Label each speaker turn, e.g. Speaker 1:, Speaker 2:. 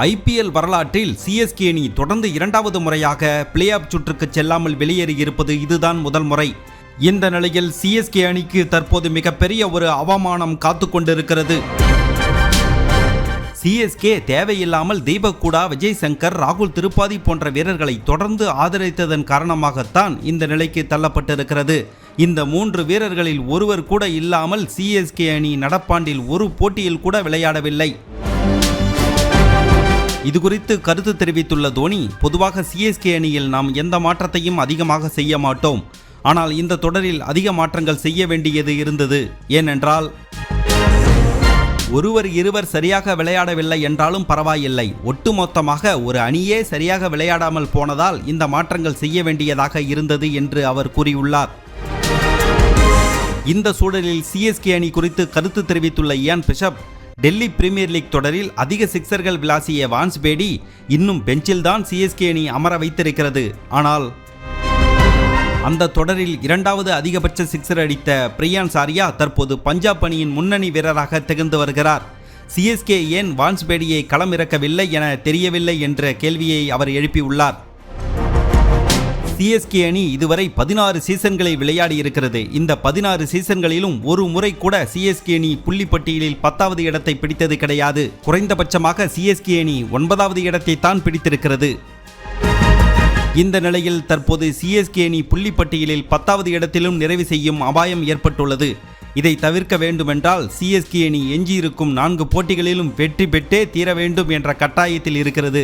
Speaker 1: IPL வரலாற்றில் CSK அணி தொடர்ந்து இரண்டாவது முறையாக பிளே ஆஃப் சுற்றுக்கு செல்லாமல் வெளியேறியிருப்பது இதுதான் முதல் முறை. இந்த நிலையில் சிஎஸ்கே அணிக்கு தற்போது மிகப்பெரிய ஒரு அவமானம் காத்து கொண்டிருக்கிறது. சிஎஸ்கே தேவையில்லாமல் தீபக் கூடா, விஜய் சங்கர், ராகுல் திரிபாதி போன்ற வீரர்களை தொடர்ந்து ஆதரித்ததன் காரணமாகத்தான் இந்த நிலைக்கு தள்ளப்பட்டிருக்கிறது. இந்த 3 வீரர்களில் ஒருவர் கூட இல்லாமல் சிஎஸ்கே அணி நடப்பாண்டில் ஒரு போட்டியில் கூட விளையாடவில்லை. இதுகுறித்து கருத்து தெரிவித்துள்ள தோனி, பொதுவாக சிஎஸ்கே அணியில் நாம் எந்த மாற்றத்தையும் அதிகமாக செய்ய மாட்டோம். ஆனால் இந்த தொடரில் அதிக மாற்றங்கள் செய்ய வேண்டியது இருந்தது. ஏனென்றால் இருவர் சரியாக விளையாடவில்லை என்றாலும் பரவாயில்லை, ஒட்டுமொத்தமாக ஒரு அணியே சரியாக விளையாடாமல் போனதால் இந்த மாற்றங்கள் செய்ய வேண்டியதாக இருந்தது என்று அவர் கூறியுள்ளார். இந்த சூழலில் சிஎஸ்கே அணி குறித்து கருத்து தெரிவித்துள்ள Ian Bishop, Delhi premier league தொடரில் அதிக சிக்சர்கள் விளாசிய வான்ஸ் பேடி இன்னும் பெஞ்சில் தான் சிஎஸ்கே அணி அமர வைத்திருக்கிறது. ஆனால் அந்த தொடரில் 2வது அதிகபட்ச சிக்சர் அடித்த பிரியான் சாரியா தற்போது பஞ்சாப் அணியின் முன்னணி வீரராக திகழ்ந்து வருகிறார். சிஎஸ்கே ஏன் வான்ஸ் பேடியை களமிறக்கவில்லை என தெரியவில்லை என்ற கேள்வியை அவர் எழுப்பியுள்ளார். சிஎஸ்கே அணி இதுவரை 16 சீசன்களை விளையாடி இருக்கிறது. இந்த 16 சீசன்களிலும் ஒரு முறை கூட சிஎஸ்கே அணி புள்ளிப்பட்டியலில் 10வது இடத்தை பிடித்தது கிடையாது. குறைந்தபட்சமாக சிஎஸ்கே அணி 9வது இடத்தை தான் பிடித்திருக்கிறது. இந்த நிலையில் தற்போது சிஎஸ்கே அணி புள்ளிப்பட்டியலில் 10வது இடத்திலும் நிறைவு செய்யும் அபாயம் ஏற்பட்டுள்ளது. இதை தவிர்க்க வேண்டுமென்றால் சிஎஸ்கே அணி எஞ்சியிருக்கும் 4 போட்டிகளிலும் வெற்றி பெற்றே தீர வேண்டும் என்ற கட்டாயத்தில் இருக்கிறது.